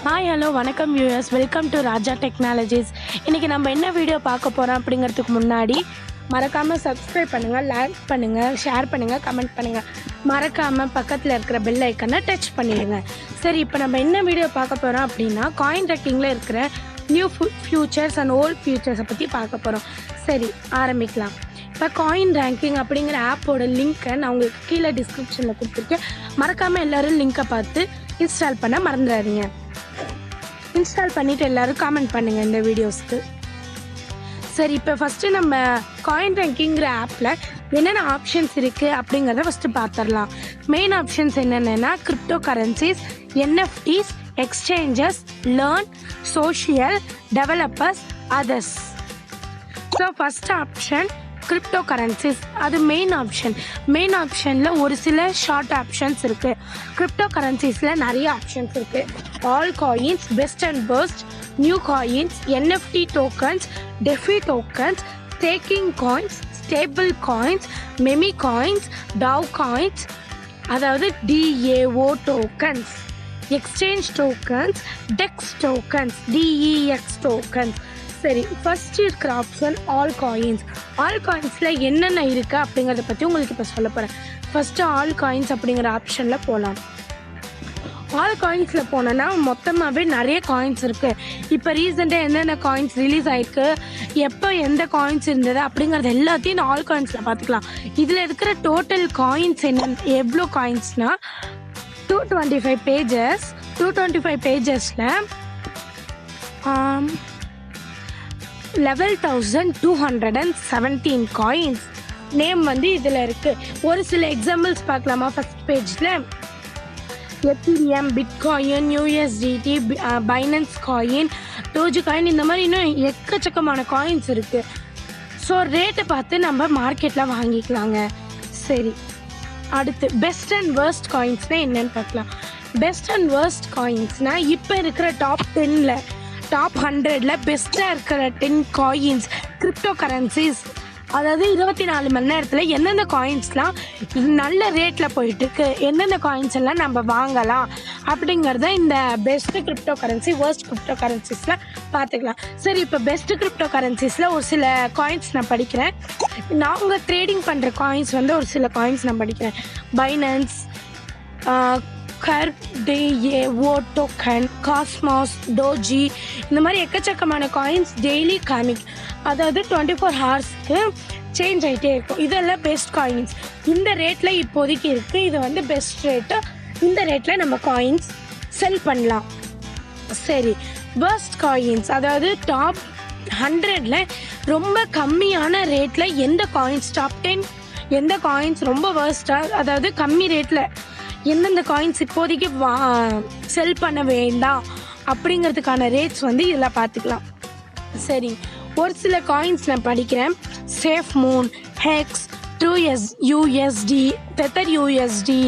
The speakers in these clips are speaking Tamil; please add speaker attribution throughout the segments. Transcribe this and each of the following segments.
Speaker 1: ஹாய் ஹலோ வணக்கம் viewers, welcome to Raja technologies. இன்றைக்கி நம்ம என்ன வீடியோ பார்க்க போகிறோம் அப்படிங்கிறதுக்கு முன்னாடி மறக்காமல் சப்ஸ்கிரைப் பண்ணுங்கள், லைக் பண்ணுங்கள், ஷேர் பண்ணுங்கள், கமெண்ட் பண்ணுங்கள். மறக்காமல் பக்கத்தில் இருக்கிற பெல் ஐக்கனை டச் பண்ணிடுங்க. சரி, இப்போ நம்ம என்ன வீடியோ பார்க்க போகிறோம் அப்படின்னா காயின் ரெக்கிங்கில் இருக்கிற நியூ ஃபியூச்சர்ஸ் அண்ட் ஓல்ட் ஃபியூச்சர்ஸை பற்றி பார்க்க போகிறோம். சரி, ஆரம்பிக்கலாம். இப்போ காயின் ரேங்கிங் அப்படிங்கிற ஆப்போட லிங்க்கை நான் உங்களுக்கு கீழே டிஸ்கிரிப்ஷனில் கொடுத்துருக்கேன். மறக்காமல் எல்லோரும் லிங்க்கை பார்த்து இன்ஸ்டால் பண்ண மறந்துடாதீங்க. இன்ஸ்டால் பண்ணிவிட்டு எல்லோரும் காமெண்ட் பண்ணுங்கள் இந்த வீடியோஸ்க்கு. சரி, இப்போ ஃபஸ்ட்டு நம்ம காயின் ரேங்கிங்கிற ஆப்பில் என்னென்ன ஆப்ஷன்ஸ் இருக்குது அப்படிங்கிறத ஃபஸ்ட்டு பார்த்துடலாம். மெயின் ஆப்ஷன்ஸ் என்னென்னா crypto currencies, NFTs, exchanges, learn, social, developers, others. So first option crypto currencies, அது மெயின் ஆப்ஷன். மெயின் ஆப்ஷனில் ஒரு சில ஷார்ட் ஆப்ஷன்ஸ் இருக்குது. கிரிப்டோ கரன்சிஸில் நிறைய ஆப்ஷன்ஸ் இருக்குது. All coins, best and first, new coins, NFT tokens, DeFi tokens, staking coins, stable coins, meme coins, DAO coins, அதாவது DAO tokens, exchange tokens, DEX tokens, DEX tokens. சரி, ஃபஸ்ட் இருக்கிற ஆப்ஷன் ஆல் காயின்ஸ். ஆல் காயின்ஸில் என்னென்ன இருக்குது அப்படிங்கிறத பற்றி உங்களுக்கு இப்போ சொல்ல போகிறேன். ஃபஸ்ட்டு ஆல் காயின்ஸ் அப்படிங்கிற ஆப்ஷனில் போகலாம். ஆல் காயின்ஸில் போனோன்னா மொத்தமாகவே நிறைய காயின்ஸ் இருக்குது. இப்போ ரீசெண்டாக என்னென்ன காயின்ஸ் ரிலீஸ் ஆகிருக்கு, எப்போ எந்த காயின்ஸ் இருந்தது அப்படிங்கிறது எல்லாத்தையும் ஆல் காயின்ஸில் பார்த்துக்கலாம். இதில் இருக்கிற டோட்டல் காயின்ஸ் எவ்வளோ காயின்ஸ்னால் 225 பேஜஸ். 225 பேஜஸில் 11,217 காயின்ஸ் நேம் இதில் இருக்குது. ஒரு சில எக்ஸாம்பிள்ஸ் பார்க்கலாமா? ஃபஸ்ட் பேஜில் Ethereum, bitcoin, USDT, finance coin, doji coin, இந்த மாதிரி இன்னும் எக்கச்சக்கமான காயின்ஸ் இருக்குது. ஸோ ரேட்டை பார்த்து நம்ம மார்க்கெட்டில் வாங்கிக்கலாங்க. சரி, அடுத்து பெஸ்ட் அண்ட் வேர்ஸ்ட் காயின்ஸ்னால் என்னென்னு பார்க்கலாம். பெஸ்ட் அண்ட் வேர்ஸ்ட் காயின்ஸ்னால் இப்போ இருக்கிற டாப் 10ல் டாப் 100ல் பெஸ்ட்டாக இருக்கிற 10 காயின்ஸ் கிரிப்டோ கரன்சிஸ், அதாவது 24 மணி நேரத்தில் எந்தெந்த காயின்ஸ்லாம் நல்ல ரேட்டில் போயிட்டுருக்கு, எந்தெந்த காயின்ஸ் எல்லாம் நம்ம வாங்கலாம் அப்படிங்கிறத இந்த best crypto currency, worst crypto கரன்சிஸில் பார்த்துக்கலாம். சரி, இப்போ பெஸ்ட்டு கிரிப்டோ கரன்சிஸில் ஒரு சில காயின்ஸ் நான் படிக்கிறேன். நாங்கள் ட்ரேடிங் பண்ணுற காயின்ஸ் ஒரு சில காயின்ஸ் நான் படிக்கிறேன். பைனான்ஸ், கர்டேஓ டோக்கன், காஸ்மாஸ், டோஜி, இந்த மாதிரி எக்கச்சக்கமான காயின்ஸ் டெய்லி அதாவது 24 ஹவர்ஸ்க்கு சேஞ்ச் ஆகிட்டே இருக்கும். இதெல்லாம் பெஸ்ட் காயின்ஸ். இந்த ரேட்டில் இப்போதைக்கு இருக்குது. இது பெஸ்ட் ரேட்டு. இந்த ரேட்டில் நம்ம காயின்ஸ் செல் பண்ணலாம். சரி, வேர்ஸ்ட் காயின்ஸ், அதாவது டாப் 100ல் ரொம்ப கம்மியான ரேட்டில் எந்த காயின்ஸ், டாப் 10 எந்த காயின்ஸ் ரொம்ப வேர்ஸ்ட்டாக, அதாவது கம்மி ரேட்டில் எந்தெந்த காயின்ஸ் இப்போதைக்கு செல் பண்ண வேண்டாம் அப்படிங்கிறதுக்கான ரேட்ஸ் இதில் பார்த்துக்கலாம். சரி, ஒரு சில காயின்ஸ் நான் படிக்கிறேன். Safe Moon, Hex, USD, Tether USD,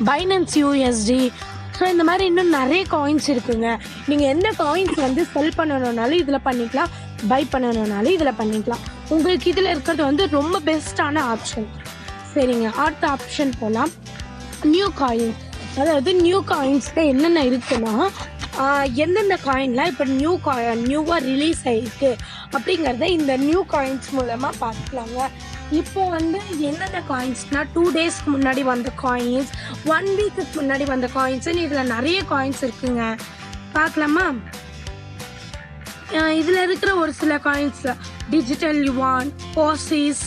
Speaker 1: Binance USD. So இந்த மாதிரி இன்னும் நிறைய காயின்ஸ் இருக்குங்க. நீங்கள் எந்த காயின்ஸ் செல் பண்ணணுன்னாலும் இதில் பண்ணிக்கலாம், பை பண்ணணுன்னாலும் இதில் பண்ணிக்கலாம். உங்களுக்கு இதில் இருக்கிறது ரொம்ப பெஸ்ட்டான ஆப்ஷன். சரிங்க, அடுத்த ஆப்ஷன் போகலாம். நியூ காயின், அதாவது நியூ காயின்ஸில் என்னென்ன இருக்குன்னா எந்தெந்த காயின்லாம் இப்போ நியூவாக ரிலீஸ் ஆகிருக்கு அப்படிங்கிறத இந்த நியூ காயின்ஸ் மூலமாக பார்த்துக்கலாங்க. இப்போ என்னென்ன காயின்ஸ்னால் 2 டேஸ்க்கு முன்னாடி வந்த காயின்ஸ், 1 வீக்குக்கு முன்னாடி வந்த காயின்ஸுன்னு இதில் நிறைய காயின்ஸ் இருக்குங்க. பார்க்கலாமா? இதில் இருக்கிற ஒரு சில காயின்ஸ் டிஜிட்டல் யுவான், ஓசிஸ்,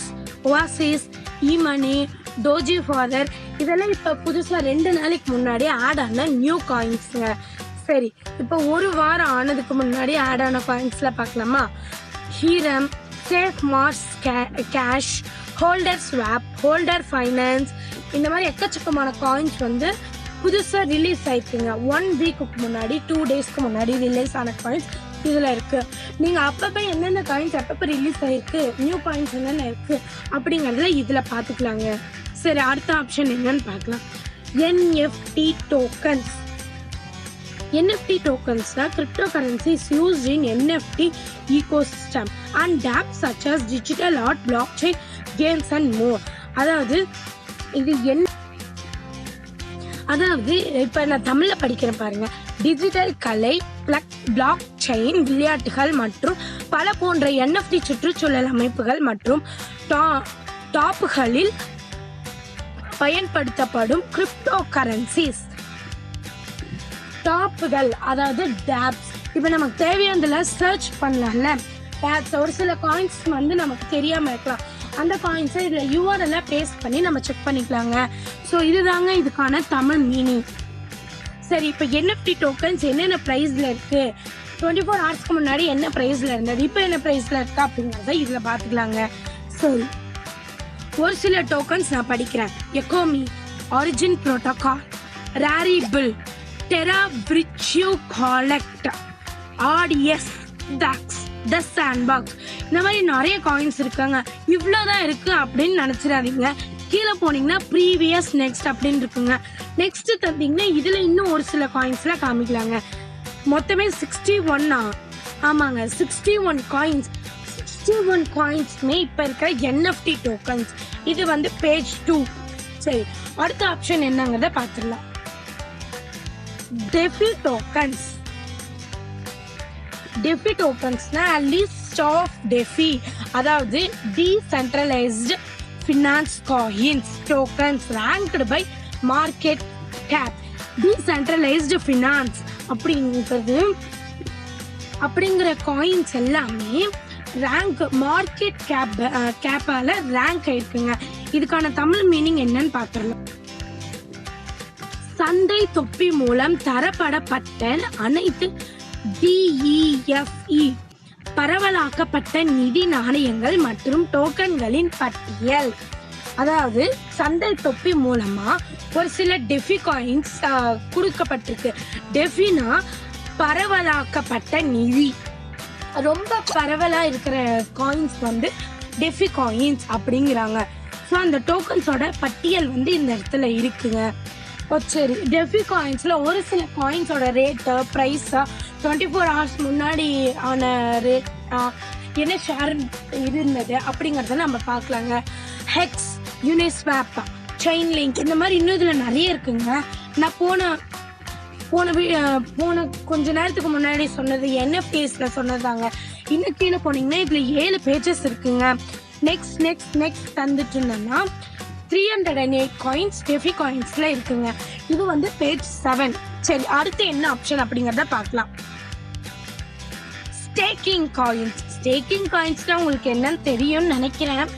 Speaker 1: இமனி, டோஜி ஃபாதர், இதெல்லாம் இப்போ புதுசாக 2 நாளைக்கு முன்னாடி ஆட் ஆன நியூ காயின்ஸுங்க. சரி, இப்போ ஒரு வாரம் ஆனதுக்கு முன்னாடி ஆட் ஆன காயின்ஸில் பார்க்கலாமா? ஹீரம், Safe Mars cash, holder swap, holder finance, இந்த மாதிரி எக்கச்சக்கமான காயின்ஸ் புதுசாக ரிலீஸ் ஆகிருக்குங்க. 1 வீக்குக்கு முன்னாடி, 2 டேஸ்க்கு முன்னாடி ரிலீஸ் ஆன காயின்ஸ் இதில் இருக்குது. நீங்கள் அப்பப்போ என்னென்ன காயின்ஸ் எப்பப்போ ரிலீஸ் ஆகிருக்கு, நியூ காயின்ஸ் என்னென்ன இருக்குது அப்படிங்கிறத இதில் பார்த்துக்கலாங்க. சரி, அடுத்த ஆப்ஷன் என்னன்னு பார்க்கலாம். NFT tokens. NFT tokens are cryptocurrencies used in NFT ecosystem and dApps such as digital art, blockchain, games and more. அதாவது இது அதாவது இப்போ நான் தமிழில் படிக்கிறேன் பாருங்க. டிஜிட்டல் கலை, பிளாக் செயின், விளையாட்டுகள் மற்றும் பல போன்ற NFT சுற்றுச்சூழல் அமைப்புகள் மற்றும் டாப்புகளில் பயன்படுத்தப்படும் கிரிப்டோ கரன்சிஸ். டாப்புகள் அதாவது டேப்ஸ். இப்போ நமக்கு தேவையானதுல சர்ச் பண்ணலாம்ல, டேப்ஸ். ஒரு சில காயின்ஸ் வந்து நமக்கு தெரியாம இருக்கலாம், அந்த காயின்ஸை இதில் URL பேஸ்ட் பண்ணி நம்ம செக் பண்ணிக்கலாங்க. ஸோ இதுதாங்க இதுக்கான தமிழ் மீனிங். சரி, இப்போ NFT டோக்கன்ஸ் என்னென்ன ப்ரைஸில் இருக்குது, 24 ஹவர்ஸ்க்கு முன்னாடி என்ன ப்ரைஸில் இருந்தது, இப்போ என்ன ப்ரைஸில் இருக்கா அப்படிங்கிறத இதில் பார்த்துக்கலாங்க. சரி, ஒரு சில டோக்கன்ஸ் நான் படிக்கிறேன். எக்கோமி, ஆரிஜின் புரோட்டோகால், ரேரிபிள், டெரா விர்ச்சு காலெக்ட், RDS, டாக்ஸ், த சாண்ட்பாக்ஸ். இந்த மாதிரி நிறைய காயின்ஸ் இருக்காங்க. இவ்வளோதான் இருக்குது அப்படின்னு நினச்சிடாதீங்க. கீழே போனீங்கன்னா ப்ரீவியஸ், நெக்ஸ்ட் அப்படின்னு இருக்குங்க. நெக்ஸ்ட் தந்தீங்கன்னா இதில் இன்னும் ஒரு சில காயின்ஸ்லாம் காமிக்கலாங்க. மொத்தமே 61. ஆமாங்க, 61 காயின்ஸ். 61 காயின்ஸ்மே இப்போ இருக்கிற NFT டோக்கன்ஸ். இது வந்து பேஜ் 2. சரி, அடுத்த ஆப்ஷன் என்னங்கிறத பார்த்துடலாம். DeFi tokens. டெஃபி டோக்கன்ஸ்னா லிஸ்ட் ஆஃப் டெஃபி, அதாவது decentralised finance coins tokens ranked by market cap. Decentralised finance அப்படிங்கிற காயின்ஸ் எல்லாமே ரேங்க் மார்க்கெட் கேப்பால ரேங்க் ஆயிருக்குங்க. இதுக்கான தமிழ் மீனிங் என்னன்னு பார்த்துடலாம். சந்தை தொப்பி மூலம் தரப்படப்பட்ட அனைத்து DEFE பரவலாக்கப்பட்ட நிதி நாணயங்கள் மற்றும் டோக்கன்களின் பட்டியல். அதாவது சந்தை தொப்பி மூலமா ஒரு சில டெஃபி காயின்ஸ் கொடுக்கப்பட்டிருக்கு. டெஃபினா பரவலாக்கப்பட்ட நிதி. ரொம்ப பரவலா இருக்கிற காயின்ஸ் வந்து டெஃபி காயின்ஸ் அப்படிங்கிறாங்க. ஸோ அந்த டோக்கன்ஸோட பட்டியல் வந்து இந்த இடத்துல இருக்குங்க. சரி, டெஃபி காயின்ஸில் ஒரு சில காயின்ஸோட ரேட்டு, ப்ரைஸா 24 ஹவர்ஸ் முன்னாடி ஆன ரேட், என்ன ஷேர் இருந்தது அப்படிங்கிறத நம்ம பார்க்கலாங்க. ஹெக்ஸ், யூனிஸ்வாப், செயின் லிங்க், இந்த மாதிரி இன்னும் இதில் நிறைய இருக்குங்க. நான் போன கொஞ்ச நேரத்துக்கு முன்னாடி சொன்னது NFTஸ்ல சொன்னதாங்க. இன்னும் கீழே போனீங்கன்னா இதில் 7 பேஜஸ் இருக்குங்க. நெக்ஸ்ட் தந்துட்டு இருந்தோம்னா 308 காயின்ஸ் டெஃபி காயின்ஸ்ல இருக்குங்க. இது வந்து பேஜ் 7. சரி, அடுத்து என்ன ஆப்ஷன் அப்படிங்கிறத பார்க்கலாம். Staking coins. ஸ்டேக்கிங் காயின்ஸ்னா உங்களுக்கு என்னன்னு தெரியும்னு நினைக்கிறேன்.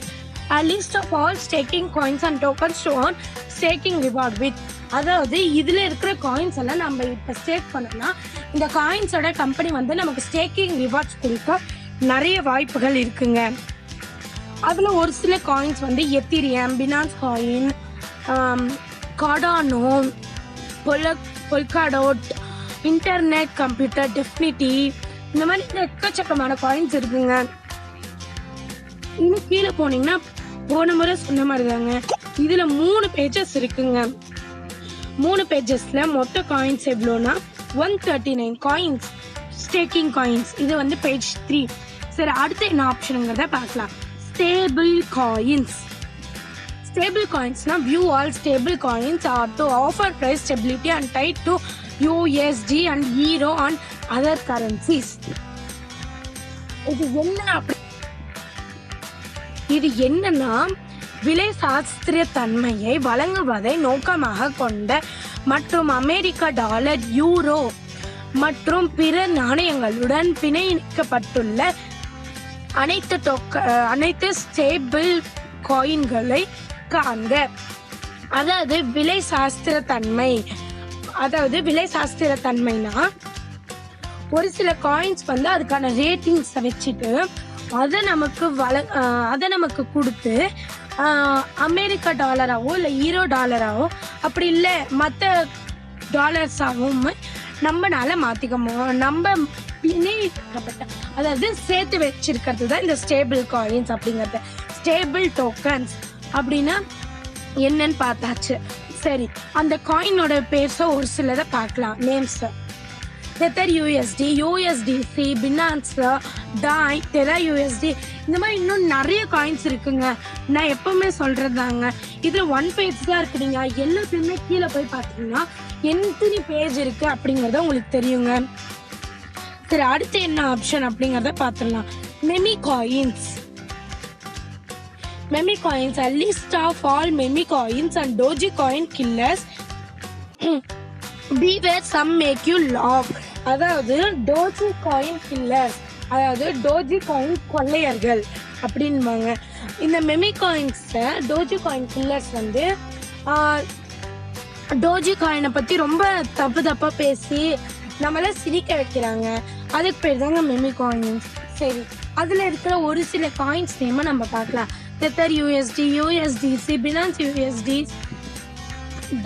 Speaker 1: List of all staking coins and tokens to earn staking reward with. அதாவது இதில் இருக்கிற காயின்ஸ் எல்லாம் நம்ம இப்போ ஸ்டேக் பண்ணோம்னா இந்த காயின்ஸோட கம்பெனி வந்து நமக்கு ஸ்டேக்கிங் ரிவார்ட்ஸ் கொடுக்க நிறைய வாய்ப்புகள் இருக்குங்க. அதில் ஒரு சில காயின்ஸ் வந்து Ethereum, Binance coin, Cardano, Polkadot, internet computer, Dfinity, இந்த மாதிரி எக்கச்சக்கமான காயின்ஸ் இருக்குங்க. இன்னும் கீழே போனீங்கன்னா போன முறை சொன்ன மாதிரி தாங்க இதில் 3 பேஜஸ் இருக்குங்க. 3 பேஜஸ்ல மொத்த காயின்ஸ் எவ்வளோனா 139 காயின்ஸ் ஸ்டேக்கிங் காயின்ஸ். இது வந்து பேஜ் 3. சரி, அடுத்து என்ன ஆப்ஷனுங்கிறத பார்க்கலாம். Stable coins. ஸ்டேபிள் காயின்ஸ்னா view all stable coins are to offer price stability and tied to USD and euro and other currencies. இது என்னன்னா விலை சாஸ்திரிய தன்மையை வழங்குவதை நோக்கமாக கொண்ட மற்றும் அமெரிக்க டாலர், யூரோ மற்றும் பிற நாணயங்களுடன் பிணைக்கப்பட்டுள்ள அனைத்து ஸ்டேபிள் காயின்களை காண்க. அதாவது விலை சாஸ்திர தன்மைனா ஒரு சில காயின்ஸ் வந்து அதுக்கான ரேட்டிங்ஸை வச்சுட்டு அதை நமக்கு கொடுத்து அமெரிக்க டாலராவோ இல்லை ஈரோ டாலராவோ அப்படி இல்லை மற்ற டாலர்ஸாகவும் நம்மளால நம்ம பிணைக்கப்பட்ட அதாவது சேர்த்து வச்சிருக்கிறது தான் இந்த ஸ்டேபிள் காயின்ஸ் அப்படிங்கிறது. ஸ்டேபிள் டோக்கன்ஸ் அப்படின்னா என்னன்னு பார்த்தாச்சு. சரி, அந்த காயினோட பேர்ஸை ஒரு சிலதை பார்க்கலாம். நேம்ஸ் தெத்தர் யூஎஸ்டி, யூஎஸ்டிசி, பினான்ஸ், டாய், டெரா யூஎஸ்டி, இந்த மாதிரி இன்னும் நிறைய காயின்ஸ் இருக்குங்க. நான் எப்பவுமே சொல்றதாங்க, இதுல 1 பேஜ் தான் இருக்குதுங்க. எல்லாத்தையுமே கீழே போய் பார்த்தீங்கன்னா எத்தனை பேஜ் இருக்கு அப்படிங்கறத உங்களுக்கு தெரியுங்க. சரி, அடுத்து என்ன ஆப்ஷன் அப்படிங்கறத பார்த்துடலாம். Meme coins. Meme coins a list of all meme coins and doji coin killers. Beware some make you laugh. அதாவது டோஜி காயின் கில்லர்ஸ், அதாவது டோஜி காயின் கொள்ளையர்கள் அப்படின்பாங்க. இந்த மெமி காயின்ஸை டோஜி காயின் கில்லர்ஸ் வந்து டோஜி காயினை பற்றி ரொம்ப தப்பாக பேசி நம்மள சிரிக்க வைக்கிறாங்க. அதுக்கு பேர் தாங்க மெமி காயின்ஸ். சரி, அதில் இருக்கிற ஒரு சில காயின்ஸ் நேமை நம்ம பார்க்கலாம். தெத்தர் யூஎஸ்டி, யூஎஸ்டிசி, பினான்ஸ் யூஎஸ்டி,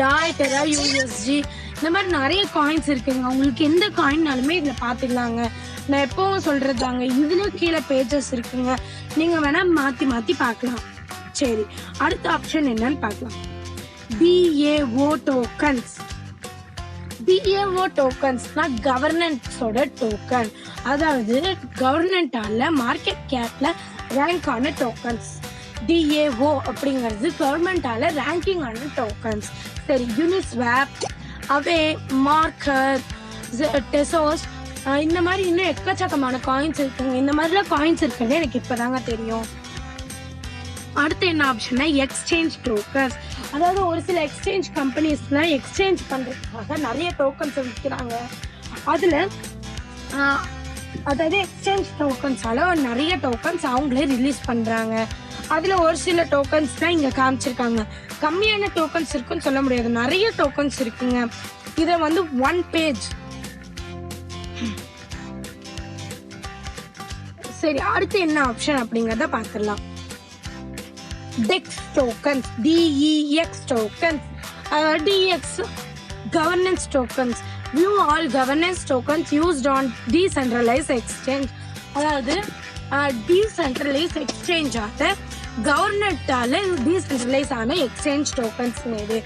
Speaker 1: டாய், டெரா யூஎஸ்டி, இந்த மாதிரி நிறைய காயின்ஸ் இருக்குங்க. உங்களுக்கு எந்த காயின்னாலுமே இதில் பார்த்துக்கலாங்க. நான் எப்பவும் சொல்கிறதாங்க, இதில் கீழே பேஜஸ் இருக்குங்க, நீங்கள் வேணால் மாற்றி மாற்றி பார்க்கலாம். சரி, அடுத்த ஆப்ஷன் என்னன்னு பார்க்கலாம். BAO tokens. BAO டோக்கன்ஸ்னா கவர்னன்ஸோட டோக்கன், அதாவது கவர்னன்ட்டால மார்க்கெட் கேப்ல ரேங்க் ஆன டோக்கன்ஸ். DAO அப்படிங்கிறது கவர்மெண்டால ரேங்கிங் ஆன டோக்கன்ஸ். சரி, யூனிஸ்வாப், அவே, மார்க்கர், டெசோஸ், இந்த மாதிரி இன்னும் எக்கச்சக்கமான காயின்ஸ் இருக்குங்க. இந்த மாதிரிலாம் காயின்ஸ் இருக்கிறது எனக்கு இப்போதாங்க தெரியும். அடுத்து என்ன ஆப்ஷன்னா எக்ஸ்சேஞ்ச் டோக்கன்ஸ். அதாவது ஒரு சில எக்ஸ்சேஞ்ச் கம்பெனிஸ்ல எக்ஸ்சேஞ்ச் பண்றதுக்காக நிறைய டோக்கன்ஸ் விற்கிறாங்க. அதுல அதாவது எக்ஸ்சேஞ்ச் டோக்கன்ஸால நிறைய டோக்கன்ஸ் அவங்களே ரிலீஸ் பண்றாங்க. அதுல ஒரு சில டோக்கன்ஸ் தான் இங்க காமிச்சிருக்காங்க. கம்மியான டோக்கன்ஸ் இருக்குன்னு சொல்ல முடியாது, நிறைய டோக்கன்ஸ் இருக்குங்க. இத வந்து 1 பேஜ். சரி, அடுத்து என்ன ஆப்ஷன் அப்படிங்கறத பார்த்துடலாம். DEX tokens, DEX tokens. DEX governance tokens. View all governance tokens used on decentralized exchange. அதாவது decentralized exchange ஆக கவர்னட்டால டீசென்ட்ரலைஸ் ஆன எக்ஸ்சேஞ்ச் டோக்கன்ஸ். இது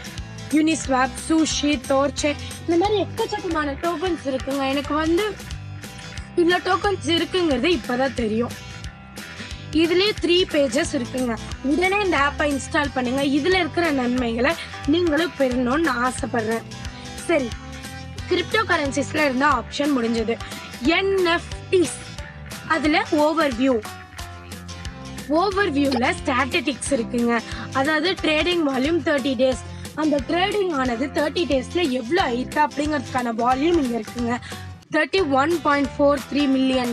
Speaker 1: யூனிஸ்வாப், சூஷி, டோர்ச்சே, இந்த மாதிரி எக்கச்சக்கமான டோக்கன்ஸ் இருக்குங்க. எனக்கு வந்து இவ்வளோ டோக்கன்ஸ் இருக்குங்கிறது இப்போதான் தெரியும். இதுலேயே 3 பேஜஸ் இருக்குங்க. உடனே இந்த ஆப்பை இன்ஸ்டால் பண்ணுங்க. இதில் இருக்கிற நன்மைகளை நீங்களும் பெறணும்னு நான் ஆசைப்படுறேன். சரி, கிரிப்டோ கரன்சிஸில் இருந்த ஆப்ஷன் முடிஞ்சது. NFTs, அதில் ஓவர்வியூவில் ஸ்டாட்டிஸ்டிக்ஸ் இருக்குங்க. அதாவது ட்ரேடிங் வால்யூம் 30 days. அந்த ட்ரேடிங் ஆனது 30 daysல எவ்வளோ ஆயிருக்கு அப்படிங்கிறதுக்கான வால்யூம் இங்கே இருக்குங்க. $31.43 million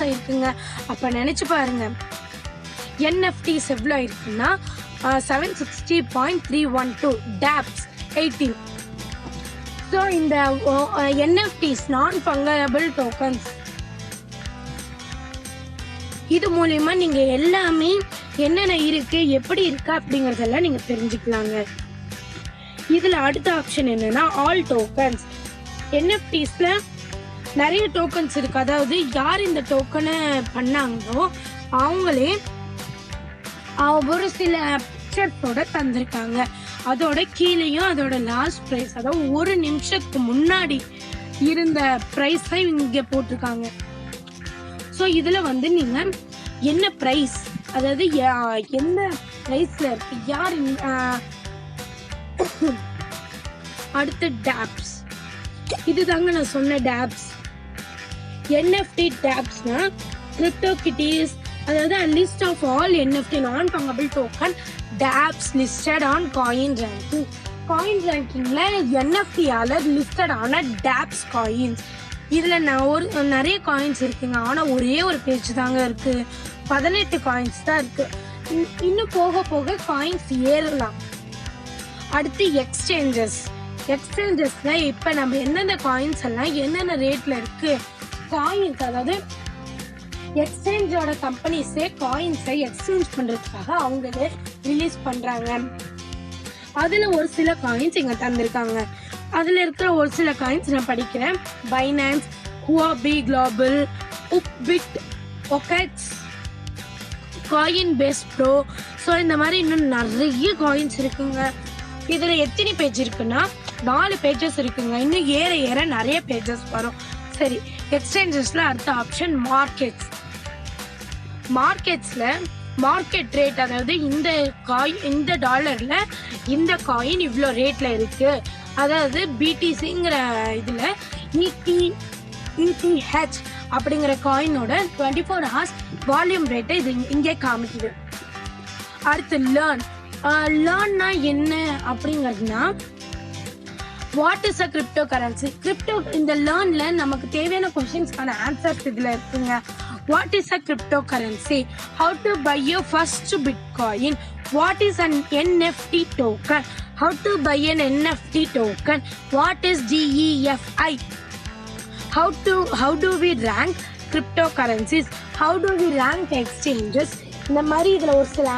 Speaker 1: ஆயிருக்குங்க. அப்போ நினச்சி பாருங்க, NFTs எவ்வளோ இருக்குன்னா 760.312 DApps 18. ஸோ இந்த NFTs நான் ஃபங்கபிள் டோக்கன்ஸ், இது மூலயமா நீங்க எல்லாமே என்னென்ன இருக்கு, எப்படி இருக்கு அப்படிங்கறதெல்லாம் நீங்க தெரிஞ்சுக்கலாங்க. இதுல அடுத்த ஆப்ஷன் என்னன்னா ஆல் டோக்கன்ஸ். NFTஸ்ல நிறைய டோக்கன்ஸ் இருக்கு. அதாவது யார் இந்த டோக்கனை பண்ணாங்களோ அவங்களே ஒரு சில பிக்சர்ஸோட தந்திருக்காங்க. அதோட கீழேயும் அதோட லாஸ்ட் ப்ரைஸ், அதாவது 1 நிமிஷத்துக்கு முன்னாடி இருந்த ப்ரைஸை இங்கே போட்டிருக்காங்க. ஸோ இதில் வந்து நீங்கள் என்ன ப்ரைஸ், அதாவது என்ன ப்ரைஸில் இருக்கு, யார். அடுத்து DApps. இதுதாங்க நான் சொன்ன DApps. NFT DAppsனா CryptoKitties, அதாவது a list of all NFT non-fungible token DApps listed on coin ranking. Coin ரேங்கிங்ல NFTயால லிஸ்டட் ஆன DApps காயின்ஸ். இதுல நான் நிறைய காயின்ஸ் இருக்குங்க. ஆனா ஒரே ஒரு பேஜ் தாங்க இருக்கு, 18 காயின்ஸ் தான் இருக்கு. இன்னும் போக போக காயின்ஸ் ஏறலாம். அடுத்து எக்ஸ்சேஞ்சஸ்ல இப்ப நம்ம எந்தெந்த காயின்ஸ் எல்லாம் என்னென்ன ரேட்ல இருக்கு, காயின்ஸ், அதாவது எக்ஸ்சேஞ்சோட கம்பெனிஸே காயின்ஸை எக்ஸ்சேஞ்ச் பண்றதுக்காக அவங்களே ரிலீஸ் பண்றாங்க. அதுல ஒரு சில காயின்ஸ் இங்க தந்திருக்காங்க. அதுல இருக்கிற ஒரு சில காயின்ஸ் நான் படிக்கிறேன். Binance, Huobi Global, Upbit, OKEx, Coinbase pro. So இந்த மாதிரி இன்னும் நிறைய காயின்ஸ் இருக்குங்க. இதுல எத்தனை பேஜ் இருக்குன்னா 4 பேஜஸ் இருக்குங்க. இன்னும் ஏற ஏற நிறைய பேஜஸ் வரும். சரி, எக்ஸ்சேஞ்சஸ்ல அடுத்த ஆப்ஷன் மார்க்கெட்ஸ். மார்க்கெட்ஸ்ல மார்க்கெட் ரேட், அதாவது இந்த டாலர்ல இந்த காயின் இவ்வளோ ரேட்ல இருக்கு, அதாவது பிடிசிங்கிற இதுல ETH அப்படிங்கிற காயினோட 24 hours வால்யூம் ரேட்டை இது இங்கே காமிக்குது. அடுத்து லேர்ன்னா என்ன அப்படிங்கிறதுனா, what is a crypto currency. இந்த லேர்ன்ல நமக்கு தேவையான கொஸ்டின்ஸ்க்கான ஆன்சர்ஸ் இதுல இருக்குங்க. What is a crypto currency, how to buy your first bitcoin, what is an NFT token, how to buy an NFT token, what is DEFI, how do we rank cryptocurrencies, how do we rank exchanges. இந்த மாதிரி இதுல ஒரு சில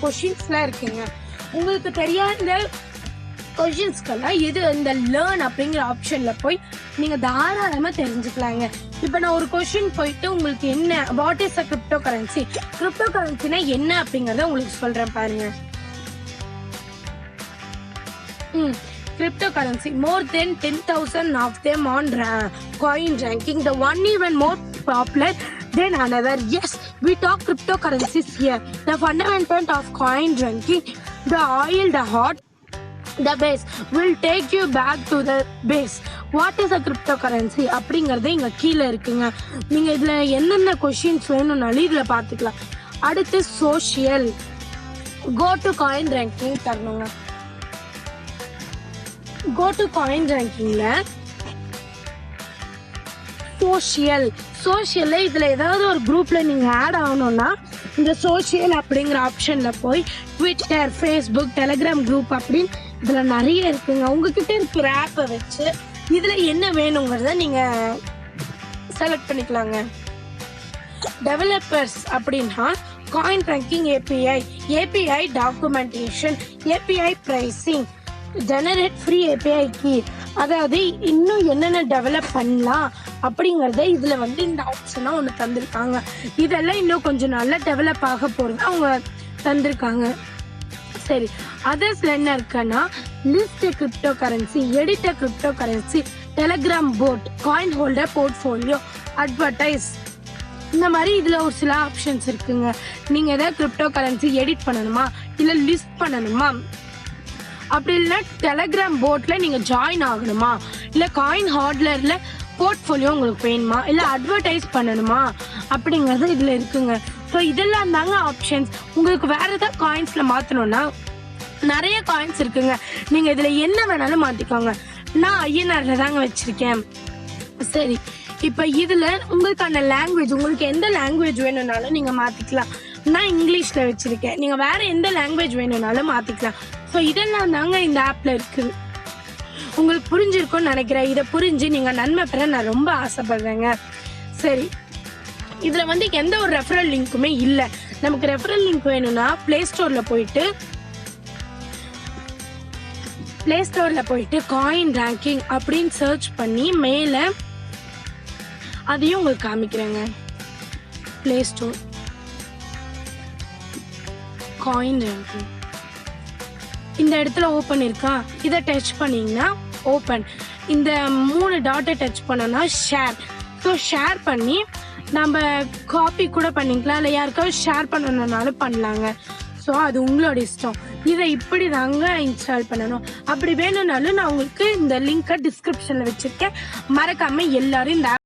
Speaker 1: கொஸ்டின்ஸ்லாம் இருக்குங்க. உங்களுக்கு தெரியாத கொஸ்டின்ஸ்க்கெல்லாம் இது இந்த லேர்ன் அப்படிங்கிற ஆப்ஷன்ல போய் நீங்க தாராளமா தெரிஞ்சுக்கலாங்க. இப்ப நான் ஒரு கொஸ்டின் போயிட்டு உங்களுக்கு என்ன, what is a crypto currency, crypto கரன்சினா என்ன அப்படிங்கறத உங்களுக்கு சொல்றேன் பாருங்க. Cryptocurrency, more than 10,000 of them on coin ranking, the one even more popular than another. Yes, we talk cryptocurrencies here. The fundamental of coin ranking, the oil, the hot, the base will take you back to the base. What is a cryptocurrency அப்படிங்கறது இங்க கீழே இருக்குங்க. நீங்க இதுல என்னென்ன கொஸ்டின்ஸ் வேணும்னாலும் இதுல பாத்துக்கலாம். அடுத்து social, go to coin ranking தரணுங்க. go to coin rankingல சோஷியல்ல இதுல ஏதாவது ஒரு குரூப்ல நீங்க ஆட் ஆகணும்னா இந்த சோஷியல் அப்படிங்கிற ஆப்ஷன்ல போய் ட்விட்டர், ஃபேஸ்புக், டெலிகிராம் குரூப் அப்படின்னு இதுல நிறைய இருக்குங்க. உங்ககிட்ட இருக்கிற ஆப்பை வச்சு இதுல என்ன வேணுங்கிறத நீங்க செலக்ட் பண்ணிக்கலாங்க. டெவலப்பர்ஸ் அப்படின்னா coin ranking API documentation, API pricing, generate free API key, அதாவது இன்னும் என்னென்ன டெவலப் பண்ணலாம் அப்படிங்கறத இதுல இந்த ஆப்ஷனா ஒண்ணு தந்திருக்காங்க. இதெல்லாம் இன்னும் கொஞ்சம் நல்லா டெவலப் ஆக போறது அவங்க தந்திருக்காங்க. சரி, அதர்ஸ்ல என்ன இருக்குன்னா list crypto currency, edit crypto currency, Telegram boat, coin holder portfolio, advertise, இந்த மாதிரி இதுல ஒரு சில ஆப்ஷன்ஸ் இருக்குங்க. நீங்க ஏதாவது கிரிப்டோ கரன்சி எடிட் பண்ணணுமா, இல்ல லிஸ்ட் பண்ணணுமா, அப்படி இல்லைன்னா டெலிகிராம் போட்ல நீங்க ஜாயின் ஆகணுமா, இல்ல காயின் ஹார்ட்லர்ல போர்ட்ஃபோலியோ உங்களுக்கு வேணுமா, இல்ல அட்வர்டைஸ் பண்ணணுமா அப்படிங்கறது இதுல இருக்குங்க. ஸோ இதெல்லாம் தாங்க ஆப்ஷன்ஸ். உங்களுக்கு வேற ஏதாவது காயின்ஸ்ல மாத்தணும்னா நிறைய காயின்ஸ் இருக்குங்க. நீங்க இதுல என்ன வேணாலும் மாத்திக்கோங்க. நான் INRல தாங்க வச்சிருக்கேன். சரி, இப்ப இதுல உங்களுக்கான லாங்குவேஜ், உங்களுக்கு எந்த லாங்குவேஜ் வேணும்னாலும் நீங்க மாத்திக்கலாம். நான் இங்கிலீஷ்ல வச்சிருக்கேன், நீங்க வேற எந்த லாங்குவேஜ் வேணும்னாலும் மாத்திக்கலாம். ஸோ இதெல்லாம் தாங்க இந்த ஆப்ல இருக்குது. உங்களுக்கு புரிஞ்சிருக்கும்னு நினைக்கிறேன். இதை புரிஞ்சு நீங்க நன்மை பெற நான் ரொம்ப ஆசைப்படுறேங்க. சரி, இதுல எந்த ஒரு ரெஃபரல் லிங்க்குமே இல்லை. நமக்கு ரெஃபரல் லிங்க் வேணும்னா பிளே ஸ்டோர்ல போயிட்டு காயின் ரேங்கிங் அப்படின்னு சர்ச் பண்ணி மேல அதையும் உங்களுக்கு காமிக்கிறேங்க. பிளே ஸ்டோர் காயின் ரேங்கிங் இந்த இடத்துல ஓப்பன் இருக்கா, இதை டச் பண்ணீங்கன்னா ஓப்பன். இந்த 3 டாட்டை டச் பண்ணோம்னா ஷேர். ஸோ ஷேர் பண்ணி நம்ம காப்பி கூட பண்ணிக்கலாம், இல்லை யாருக்காவது ஷேர் பண்ணணும்னாலும் பண்ணலாங்க. ஸோ அது உங்களோட இஷ்டம். இதை இப்படி தாங்க இன்ஸ்டால் பண்ணணும். அப்படி வேணும்னாலும் நான் உங்களுக்கு இந்த லிங்கை டிஸ்கிரிப்ஷன்ல வச்சிருக்கேன். மறக்காம எல்லாரும் இந்த